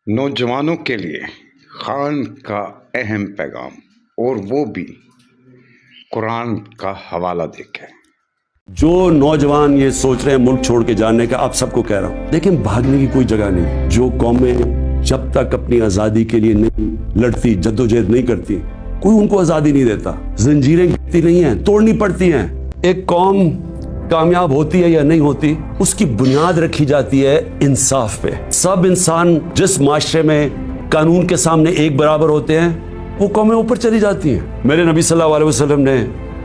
نوجوانوں کے لیے خان کا اہم پیغام، اور وہ بھی قرآن کا حوالہ دے کے۔ جو نوجوان یہ سوچ رہے ہیں ملک چھوڑ کے جانے کا، آپ سب کو کہہ رہا ہوں، لیکن بھاگنے کی کوئی جگہ نہیں۔ جو قومیں جب تک اپنی آزادی کے لیے نہیں لڑتی، جدوجہد نہیں کرتی، کوئی ان کو آزادی نہیں دیتا۔ زنجیریں گرتی نہیں ہیں، توڑنی پڑتی ہیں۔ ایک قوم کامیاب ہوتی ہے یا نہیں ہوتی، اس کی بنیاد رکھی جاتی ہے انصاف پہ۔ سب انسان جس معاشرے میں قانون کے سامنے ایک برابر ہوتے ہیں، وہ قومیں اوپر چلی جاتی ہیں۔ میرے نبی صلی اللہ علیہ وسلم نے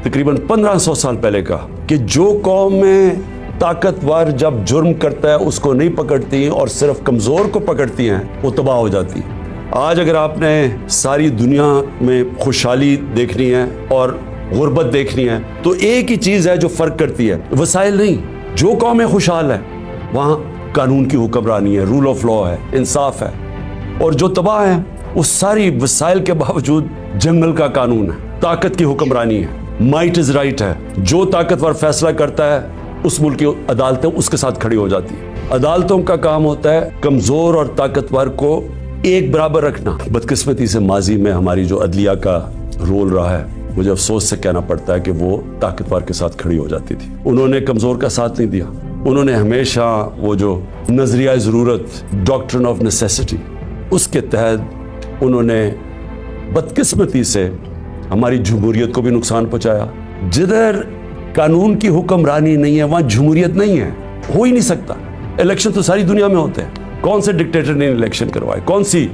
تقریباً 1500 سال پہلے کہا کہ جو قوم میں طاقتور جب جرم کرتا ہے اس کو نہیں پکڑتی اور صرف کمزور کو پکڑتی ہیں، وہ تباہ ہو جاتی ہے۔ آج اگر آپ نے ساری دنیا میں خوشحالی دیکھنی ہے اور غربت دیکھنی ہے تو ایک ہی چیز ہے جو فرق کرتی ہے، وسائل نہیں۔ جو قومیں خوشحال ہے وہاں قانون کی حکمرانی ہے، رول آف لا ہے، انصاف ہے، اور جو تباہ ہے وہ ساری وسائل کے باوجود جنگل کا قانون ہے، طاقت کی حکمرانی ہے، مائٹ از رائٹ ہے۔ جو طاقتور فیصلہ کرتا ہے اس ملک کی عدالتیں اس کے ساتھ کھڑی ہو جاتی ہیں۔ عدالتوں کا کام ہوتا ہے کمزور اور طاقتور کو ایک برابر رکھنا۔ بدقسمتی سے ماضی میں ہماری جو عدلیہ کا رول رہا ہے، مجھے افسوس سے کہنا پڑتا ہے کہ وہ طاقتور کے ساتھ کھڑی ہو جاتی تھی۔ انہوں نے کمزور کا ساتھ نہیں دیا۔ انہوں نے ہمیشہ وہ جو نظریہ ضرورت، ڈاکٹرن آف نیسیسٹی، اس کے تحت انہوں نے بدقسمتی سے ہماری جمہوریت کو بھی نقصان پہنچایا۔ جدھر قانون کی حکمرانی نہیں ہے وہاں جمہوریت نہیں ہے، ہو ہی نہیں سکتا۔ الیکشن تو ساری دنیا میں ہوتے ہیں، کون سے ڈکٹیٹر نے الیکشن کروائے، کون سی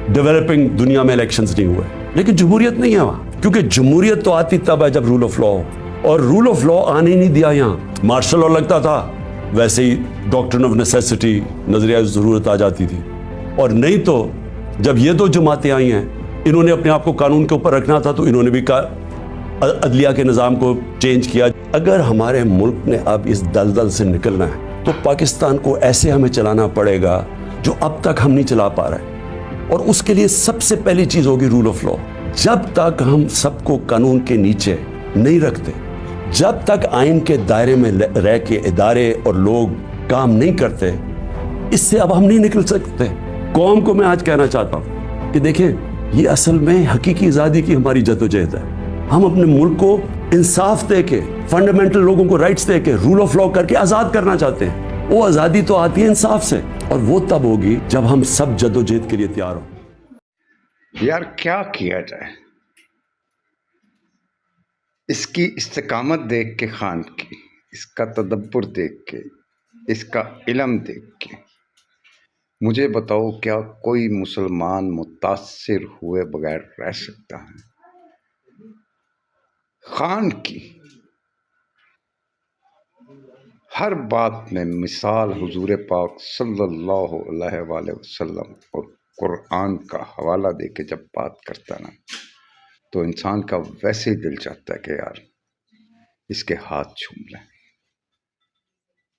ڈیولپنگ دنیا میں الیکشنز نہیں ہوئے، لیکن جمہوریت نہیں ہے وہاں۔ کیونکہ جمہوریت تو آتی تب ہے جب رول آف لا ہو، اور رول آف لا آنے نہیں دیا یہاں۔ مارشل لا لگتا تھا، ویسے ہی ڈاکٹرن آف نیسیسٹی، نظریہ ضرورت آ جاتی تھی۔ اور نہیں تو جب یہ دو جماعتیں آئی ہیں، انہوں نے اپنے آپ کو قانون کے اوپر رکھنا تھا تو انہوں نے بھی عدلیہ کے نظام کو چینج کیا۔ اگر ہمارے ملک نے اب اس دلدل سے نکلنا ہے تو پاکستان کو ایسے ہمیں چلانا پڑے گا جو اب تک ہم نہیں چلا پا رہے، اور اس کے لیے سب سے پہلی چیز ہوگی رول آف لا۔ جب تک ہم سب کو قانون کے نیچے نہیں رکھتے، جب تک آئین کے دائرے میں رہ کے ادارے اور لوگ کام نہیں کرتے، اس سے اب ہم نہیں نکل سکتے۔ قوم کو میں آج کہنا چاہتا ہوں کہ دیکھیں، یہ اصل میں حقیقی آزادی کی ہماری جدوجہد ہے۔ ہم اپنے ملک کو انصاف دے کے، فنڈامنٹل لوگوں کو رائٹس دے کے، رول آف لا کر کے آزاد کرنا چاہتے ہیں۔ وہ آزادی تو آتی ہے انصاف سے، اور وہ تب ہوگی جب ہم سب جدوجہد کے لیے تیار ہوں۔ یار کیا کیا جائے؟ اس کی استقامت دیکھ کے خان کی، اس کا تدبر دیکھ کے، اس کا علم دیکھ کے، مجھے بتاؤ کیا کوئی مسلمان متاثر ہوئے بغیر رہ سکتا ہے؟ خان کی ہر بات میں مثال حضور پاک صلی اللہ علیہ وآلہ وسلم اور قرآن کا حوالہ دے کے جب بات کرتا نا، تو انسان کا ویسے ہی دل چاہتا ہے کہ یار اس کے ہاتھ چھوم لیں۔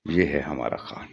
یہ ہے ہمارا خان۔